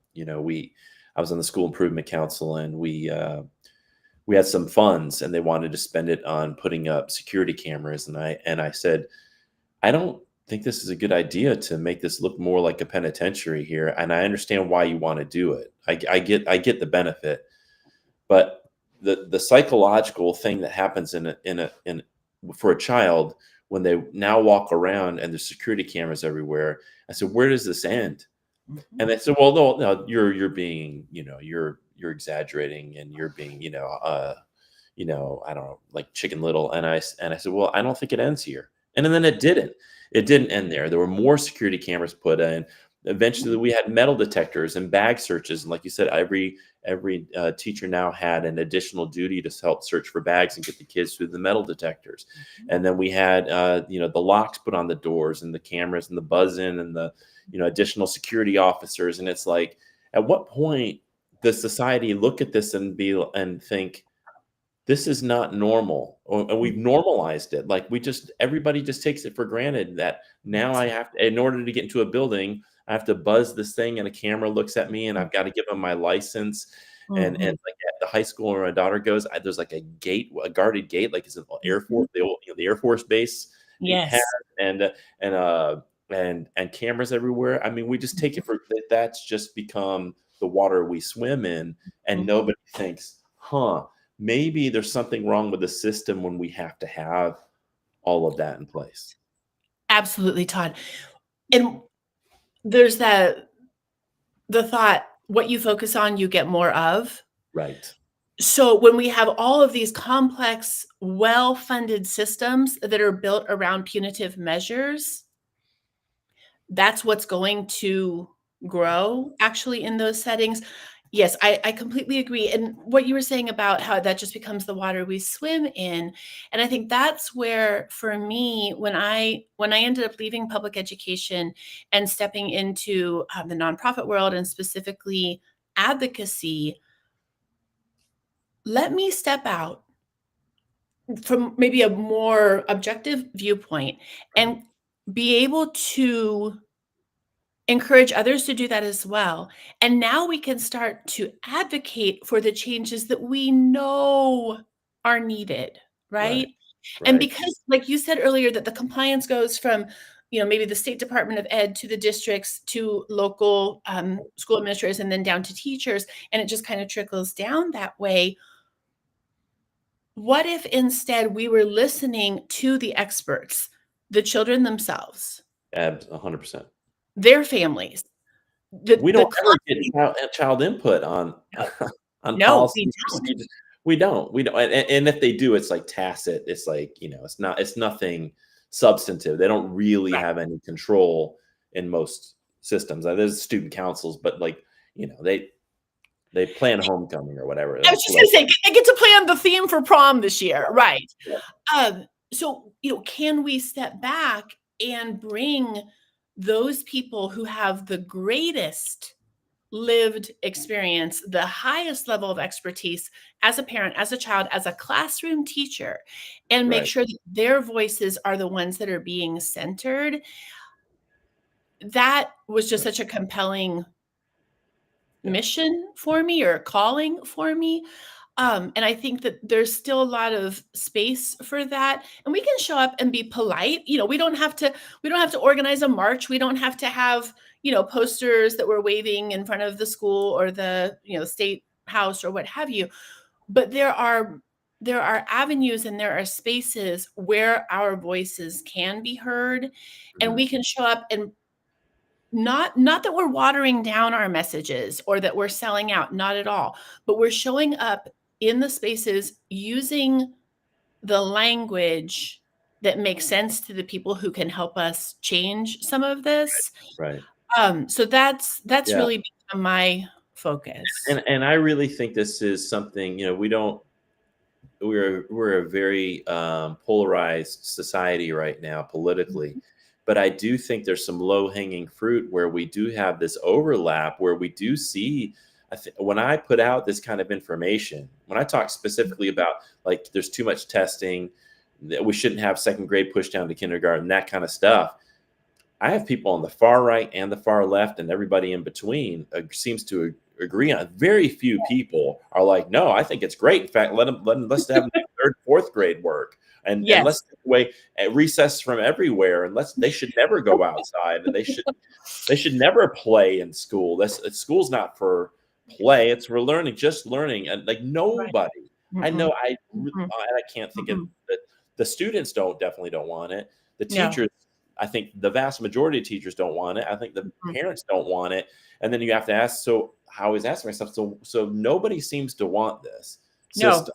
S2: was on the school improvement council, and we had some funds, and they wanted to spend it on putting up security cameras, and I said, I don't think this is a good idea to make this look more like a penitentiary here, and I understand why you want to do it. I get the benefit, but the psychological thing that happens in for a child when they now walk around and there's security cameras everywhere. I said, where does this end?
S3: Mhm.
S2: And they said, well, no, you're being, you're exaggerating, and you're being, I don't know, like Chicken Little. And I said, well, I don't think it ends here. And then it didn't. It didn't end there. There were more security cameras put in. Eventually, we had metal detectors and bag searches, and like you said, every teacher now had an additional duty to help search for bags and get the kids through the metal detectors.
S3: Mhm.
S2: And then we had the locks put on the doors and the cameras and the buzz in and the additional security officers. And it's like, at what point does society look at this and think this is not normal, and we've normalized it? Like, everybody just takes it for granted that now
S3: Yes.
S2: I have to, in order to get into a building, I have to buzz this thing and a camera looks at me and I've got to give them my license. And
S3: Mhm.
S2: like at the high school where my daughter goes, there's like a gate, a guarded gate, like it's an Air
S3: Mhm.
S2: Force, the Air Force base has,
S3: Yes.
S2: and and and cameras everywhere. I mean, we just take
S3: Mhm.
S2: it for that. That's just become the water we swim in, and
S3: Mhm.
S2: nobody thinks, huh? Maybe there's something wrong with the system when we have to have all of that in place.
S3: Absolutely, Todd. And there's the thought, what you focus on, you get more of.
S2: Right.
S3: So when we have all of these complex, well-funded systems that are built around punitive measures, that's what's going to grow actually in those settings. Yes, I completely agree. And what you were saying about how that just becomes the water we swim in. And I think that's where, for me, when I ended up leaving public education and stepping into the nonprofit world and specifically advocacy, let me step out from maybe a more objective viewpoint
S2: Right.
S3: and be able to encourage others to do that as well. And now we can start to advocate for the changes that we know are needed,
S2: Right.
S3: right? And
S2: Right.
S3: because, like you said earlier, that the compliance goes from, maybe the State Department of Ed to the districts to local school administrators and then down to teachers, and it just kind of trickles down that way. What if instead we were listening to the experts, the children themselves,
S2: 100%.
S3: their families, the
S2: We
S3: the
S2: don't ever get
S3: classmates?
S2: child input on
S3: No,
S2: on
S3: no, we
S2: policies,
S3: don't.
S2: procedures. We don't, and if they do, it's like tacit. It's like, it's nothing substantive. They don't really
S3: Right.
S2: have any control in most systems. There's student councils, but like, they plan homecoming or whatever.
S3: I was
S2: That's
S3: just gonna
S2: like,
S3: say, I get to plan the theme for prom this year, right.
S2: yeah,
S3: So, can we step back and bring those people who have the greatest lived experience, the highest level of expertise as a parent, as a child, as a classroom teacher, and make
S2: right.
S3: sure that their voices are the ones that are being centered? That was just such a compelling
S2: Yeah.
S3: mission for me or calling for me. And I think that there's still a lot of space for that. And we can show up and be polite. We don't have to organize a march. We don't have to have, posters that we're waving in front of the school or the, state house or what have you. But there are avenues and there are spaces where our voices can be heard, and
S2: Mhm.
S3: we can show up and not that we're watering down our messages or that we're selling out, not at all, but we're showing up in the spaces using the language that makes sense to the people who can help us change some of this.
S2: Right.
S3: So that's
S2: Yeah.
S3: really become my focus.
S2: And I really think this is something, we don't we're a very polarized society right now politically, but I do think there's some low hanging fruit where we do have this overlap where we do see. When I put out this kind of information, when I talk specifically about like there's too much testing, that we shouldn't have second grade push down to kindergarten, that kind of stuff, I have people on the far right and the far left and everybody in between seems to agree on. Very few people are like, no, I think it's great. In fact, let's have third, fourth grade work, and let's
S3: Yes.
S2: take away recess from everywhere, and they should never go outside, and they should never play in school. School's not for play; it's for learning, just learning, and like
S3: Right.
S2: nobody. I know
S3: Mm-mm. Mm-mm.
S2: I can't think of
S3: Mm-mm.
S2: that. The students definitely don't want it. The
S3: No.
S2: teachers, I think the vast majority of teachers don't want it. I think the
S3: Mm.
S2: parents don't want it. And then you have to ask, so I always ask myself, so nobody seems to want this
S3: No.
S2: system.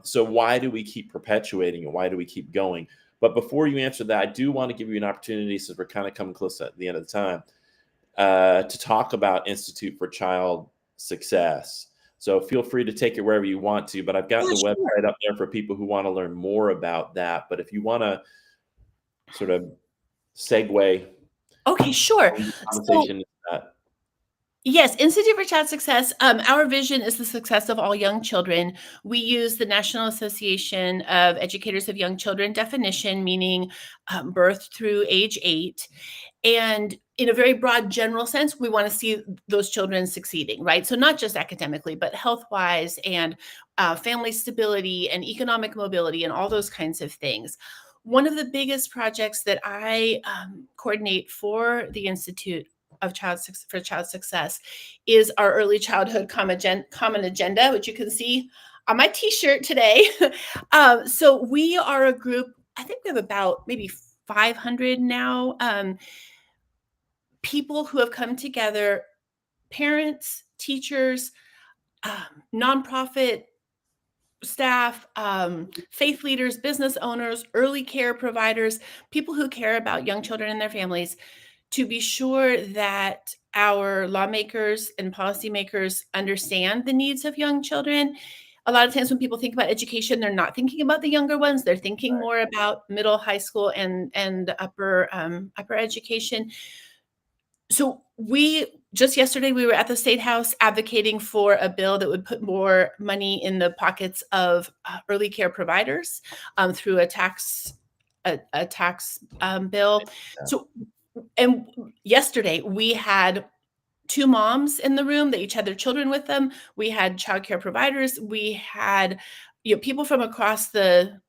S2: So why do we keep perpetuating it? Why do we keep going? But before you answer that, I do want to give you an opportunity, since we're kind of coming close at the end of the time, to talk about Institute for Child Success. So feel free to take it wherever you want to, but I've got
S3: Yeah,
S2: the
S3: sure.
S2: website up there for people who want to learn more about that. But if you want to sort of segue
S3: Okay, sure.
S2: the
S3: So
S2: conversation,
S3: yes, Institute for Child Success. Our vision is the success of all young children. We use the National Association of Educators of Young Children definition, meaning birth through age 8. And in a very broad general sense, we want to see those children succeeding, right? So not just academically, but health-wise and family stability and economic mobility and all those kinds of things. One of the biggest projects that I coordinate for the Institute for Child Success is our Early Childhood Common Agenda, which you can see on my T-shirt today. So we are a group. I think we have about maybe 500 now. People who have come together, parents, teachers, nonprofit staff, faith leaders, business owners, early care providers, people who care about young children and their families, to be sure that our lawmakers and policymakers understand the needs of young children. A lot of times when people think about education, they're not thinking about the younger ones. They're thinking more about middle, high school, and upper education. So just yesterday, we were at the State House advocating for a bill that would put more money in the pockets of early care providers through a tax bill.
S2: Yeah.
S3: So, and yesterday we had two moms in the room. They each had their children with them. We had childcare providers. We had people from across the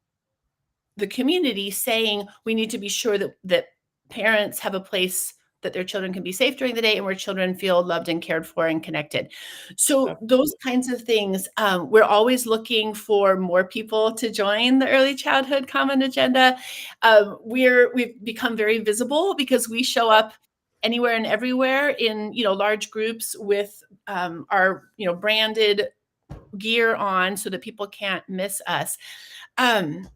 S3: community saying we need to be sure that parents have a place that their children can be safe during the day and where children feel loved and cared for and connected. So those kinds of things, we're always looking for more people to join the Early Childhood Common Agenda. We've become very visible because we show up anywhere and everywhere in large groups with our branded gear on so that people can't miss us. And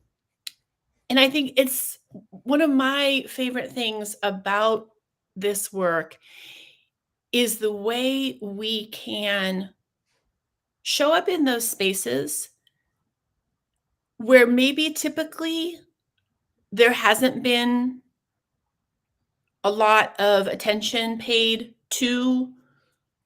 S3: I think it's one of my favorite things about this work is the way we can show up in those spaces where maybe typically there hasn't been a lot of attention paid to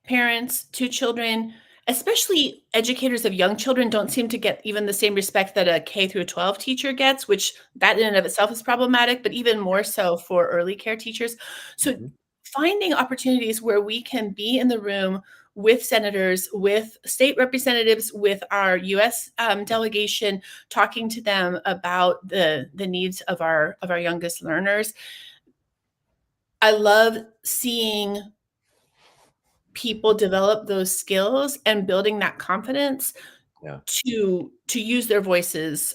S3: parents, to children, especially educators of young children don't seem to get even the same respect that a K through 12 teacher gets, which that in and of itself is problematic, but even more so for early care teachers. So finding opportunities where we can be in the room with senators, with state representatives, with our U.S. Delegation, talking to them about the needs of our youngest learners. I love seeing people develop those skills and building that confidence to use their voices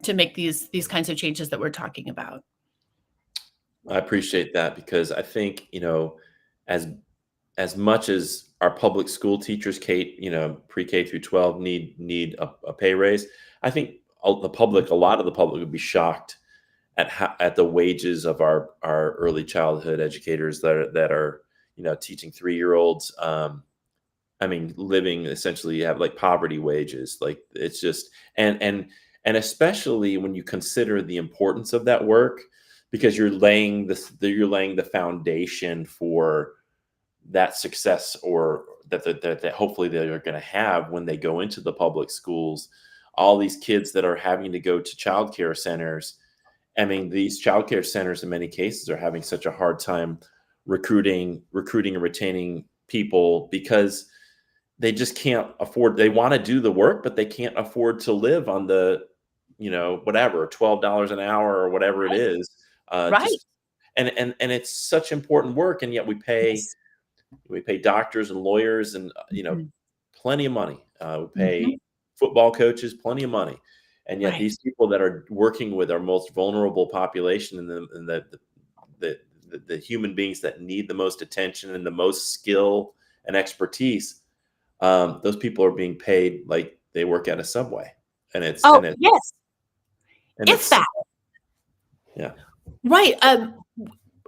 S3: to make these kinds of changes that we're talking about.
S2: I appreciate that because I think, as much as our public school teachers, pre-K through 12 need a pay raise, I think a lot of the public would be shocked at the wages of our early childhood educators that are teaching 3-year-olds. Living essentially have like poverty wages. Like it's just and especially when you consider the importance of that work, because you're laying the foundation for that success or that hopefully they're going to have when they go into the public schools. All these kids that are having to go to childcare centers. These childcare centers in many cases are having such a hard time recruiting and retaining people because they just can't afford. They want to do the work, but they can't afford to live on the, whatever, $12 an hour or whatever it is.
S3: Right.
S2: And it's such important work, and yet we pay doctors and lawyers and plenty of money. We pay football coaches plenty of money, and yet these people that are working with our most vulnerable population and the human beings that need the most attention and the most skill and expertise, those people are being paid like they work at a Subway, and it's
S3: that.
S2: Yeah.
S3: Right.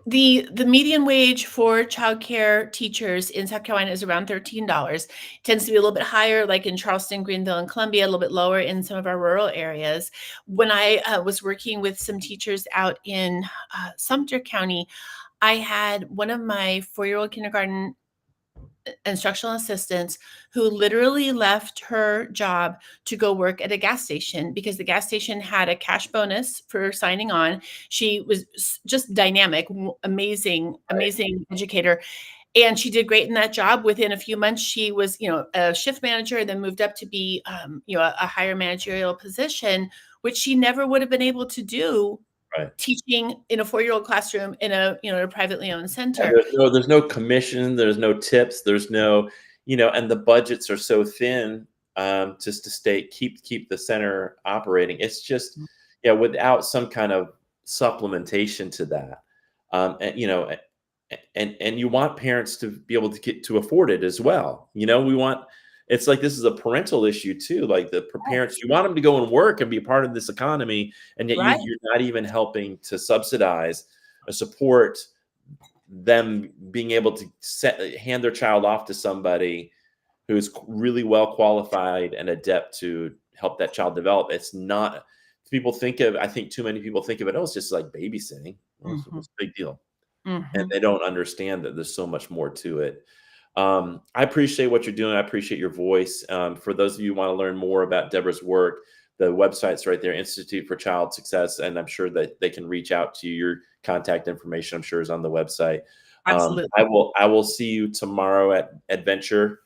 S3: The median wage for childcare teachers in South Carolina is around $13. It tends to be a little bit higher, like in Charleston, Greenville, and Columbia, a little bit lower in some of our rural areas. When I was working with some teachers out in Sumter County, I had one of my 4-year-old kindergarten instructional assistants who literally left her job to go work at a gas station because the gas station had a cash bonus for signing on. She was just dynamic, amazing educator. And she did great in that job. Within a few months, she was, a shift manager and then moved up to be, a higher managerial position, which she never would have been able to do teaching in a 4-year-old classroom in a privately owned center.
S2: There's no commission, there's no tips, there's no, and the budgets are so thin just to keep the center operating. It's just, without some kind of supplementation to that, and you want parents to be able to get to afford it as well. We want it's like this is a parental issue too. Like the parents, you want them to go and work and be a part of this economy, and yet
S3: Right.
S2: you're not even helping to subsidize or support them being able to hand their child off to somebody who's really well qualified and adept to help that child develop. It's not, I think too many people think of it, oh, it's just like babysitting. Well,
S3: Mhm.
S2: what's the big deal? And
S3: Mhm.
S2: they don't understand that there's so much more to it. I appreciate what you're doing. I appreciate your voice. For those of you who want to learn more about Deborah's work, the website's right there, Institute for Child Success, and I'm sure that they can reach out to you. Your contact information, I'm sure, is on the website.
S3: Absolutely.
S2: I will see you tomorrow at Adventure,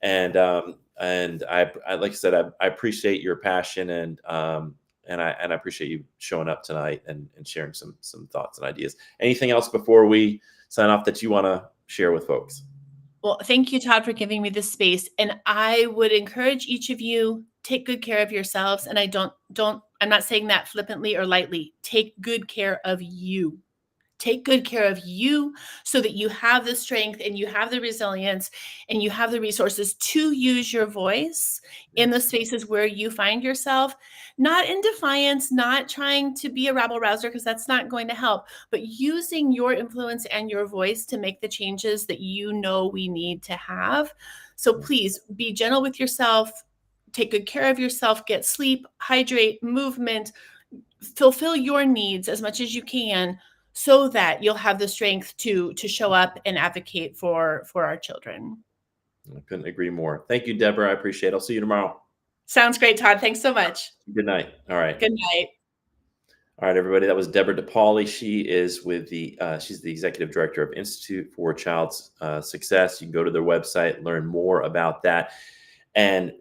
S2: and I like I said, I appreciate your passion, and I appreciate you showing up tonight and sharing some thoughts and ideas. Anything else before we sign off that you want to share with folks?
S3: Well, thank you, Todd, for giving me this space. And I would encourage each of you, take good care of yourselves. And I'm not saying that flippantly or lightly. Take good care of you. Take good care of you so that you have the strength and you have the resilience and you have the resources to use your voice in the spaces where you find yourself, not in defiance, not trying to be a rabble rouser, because that's not going to help, but using your influence and your voice to make the changes that you know we need to have. So please be gentle with yourself, take good care of yourself, get sleep, hydrate, movement, fulfill your needs as much as you can so that you'll have the strength to show up and advocate for our children.
S2: I couldn't agree more. Thank you, Deborah. I appreciate it. I'll see you tomorrow.
S3: Sounds great, Todd. Thanks so much.
S2: Good night. All right.
S3: Good night.
S2: All right, everybody. That was Deborah DePaoli. She is with she's the executive director of Institute for Child Success. You can go to their website, learn more about that. And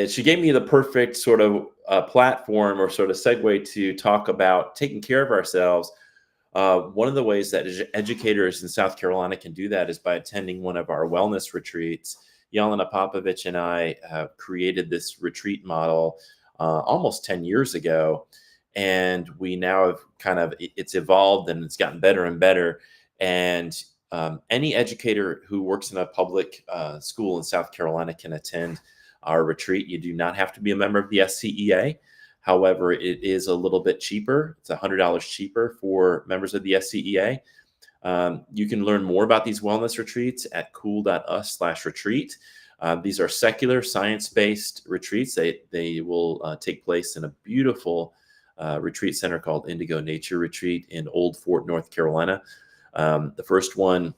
S2: she gave me the perfect sort of platform or sort of segue to talk about taking care of ourselves. One of the ways that educators in South Carolina can do that is by attending one of our wellness retreats. Yelena Popovich and I created this retreat model almost 10 years ago. And we now have it's evolved and it's gotten better and better. And any educator who works in a public school in South Carolina can attend our retreat. You do not have to be a member of the SCEA. However, it is a little bit cheaper. It's $100 cheaper for members of the SCEA. You can learn more about these wellness retreats at cool.us/retreat. These are secular, science-based retreats. They will take place in a beautiful retreat center called Indigo Nature Retreat in Old Fort, North Carolina. The first one,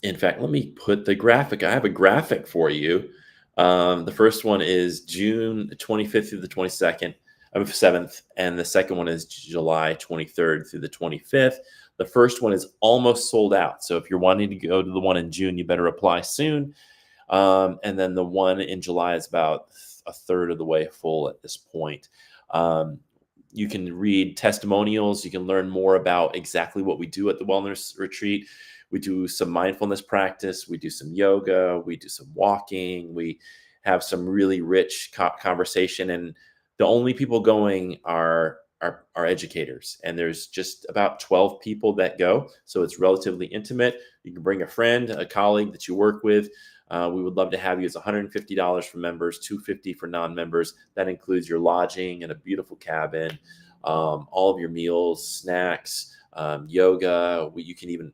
S2: in fact, let me put the graphic. I have a graphic for you. The first one is June 25th through the 7th, and the second one is July 23rd through the 25th. The first one is almost sold out. So if you're wanting to go to the one in June, you better apply soon. And then the one in July is about a third of the way full at this point. You can read testimonials. You can learn more about exactly what we do at the wellness retreat. We do some mindfulness practice. We do some yoga. We do some walking. We have some really rich conversation. And the only people going are educators. And there's just about 12 people that go. So it's relatively intimate. You can bring a friend, a colleague that you work with. We would love to have you. It's $150 for members, $250 for non-members. That includes your lodging and a beautiful cabin, all of your meals, snacks, yoga. We even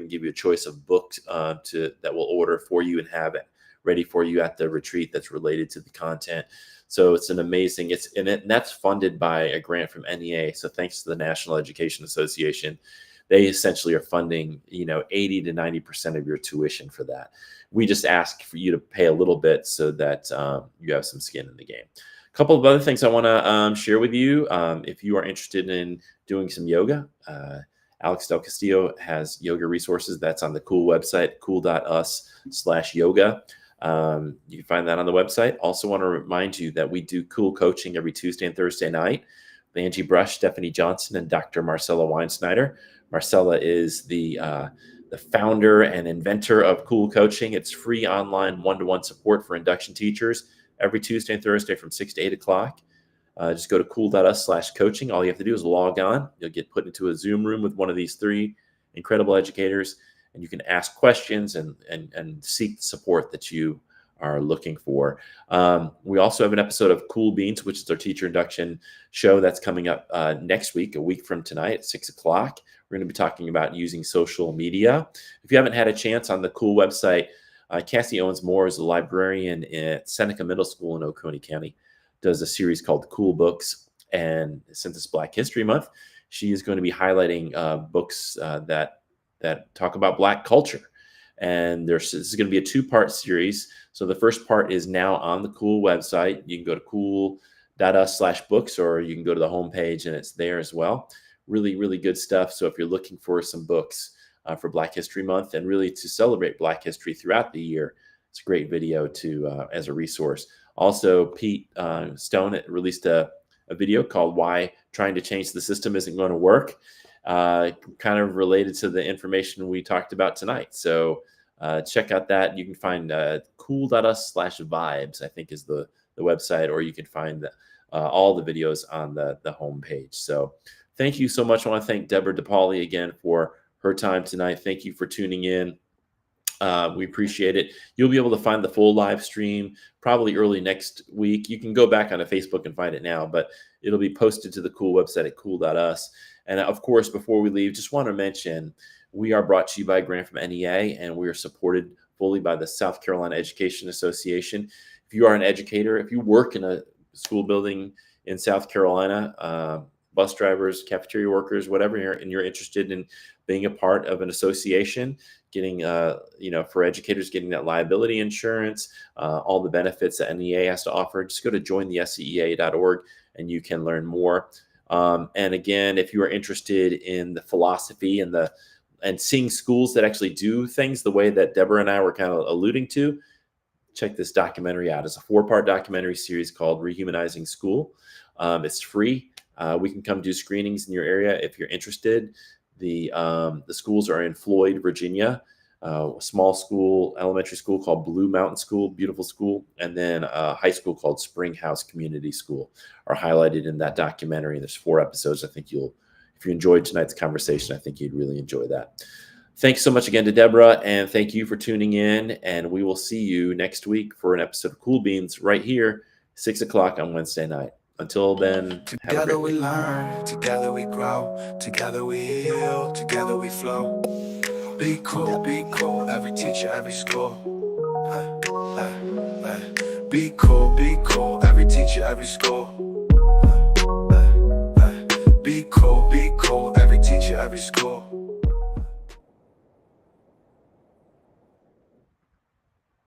S2: give you a choice of books that we'll order for you and have it ready for you at the retreat that's related to the content. So it's an amazing. And that's funded by a grant from NEA. So thanks to the National Education Association. They essentially are funding, 80 to 90% of your tuition for that. We just ask for you to pay a little bit so that you have some skin in the game. A couple of other things I want to share with you. If you are interested in doing some yoga, Alex Del Castillo has yoga resources. That's on the Cool website, cool.us/yoga. You can find that on the website. Also want to remind you that we do Cool coaching every Tuesday and Thursday night. Angie Brush, Stephanie Johnson, and Dr. Marcella Weinsnyder. Marcella is the founder and inventor of Cool Coaching. It's free online one-to-one support for induction teachers every Tuesday and Thursday from 6 to 8 o'clock. Just go to cool.us/coaching. All you have to do is log on. You'll get put into a Zoom room with one of these three incredible educators, and you can ask questions and seek the support that you are looking for. We also have an episode of Cool Beans, which is our teacher induction show that's coming up next week, a week from tonight at 6 o'clock. We're going to be talking about using social media. If you haven't had a chance on the Cool website, Cassie Owens-Moore is a librarian at Seneca Middle School in Oconee County, does a series called Cool Books. And since it's Black History Month, she is going to be highlighting books that talk about Black culture. And this is going to be a two-part series. So the first part is now on the Cool website. You can go to cool.us/books, or you can go to the homepage and it's there as well. Really, really good stuff. So if you're looking for some books for Black History Month and really to celebrate Black history throughout the year, it's a great video as a resource. Also, Pete Stone released a video called Why Trying to Change the System Isn't Going to Work, kind of related to the information we talked about tonight. So check out that. You can find cool.us/vibes, I think is the website, or you can find all the videos on the homepage. So thank you so much. I want to thank Deborah DePaoli again for her time tonight. Thank you for tuning in. We appreciate it. You'll be able to find the full live stream probably early next week. You can go back onto Facebook and find it now, but it'll be posted to the Cool website at cool.us. And of course, before we leave, just want to mention we are brought to you by a grant from NEA, and we are supported fully by the South Carolina Education Association. If you are an educator, if you work in a school building in South Carolina, bus drivers, cafeteria workers, whatever, and you're interested in being a part of an association, getting, for educators, getting that liability insurance, all the benefits that NEA has to offer, just go to jointhescea.org and you can learn more. And again, if you are interested in the philosophy and seeing schools that actually do things the way that Deborah and I were kind of alluding to, check this documentary out. It's a 4-part documentary series called Rehumanizing School. It's free. We can come do screenings in your area if you're interested. The schools are in Floyd, Virginia, a small school, elementary school called Blue Mountain School, beautiful school, and then a high school called Springhouse Community School are highlighted in that documentary. There's 4 episodes. I think if you enjoyed tonight's conversation, I think you'd really enjoy that. Thanks so much again to Deborah, and thank you for tuning in, and we will see you next week for an episode of Cool Beans right here, 6 o'clock on Wednesday night. Until then,
S1: together we learn, together we grow, together we heal, together we flow. Be cool, every teacher, every school. Be cool, every teacher, every school. Be cool, every teacher, every school.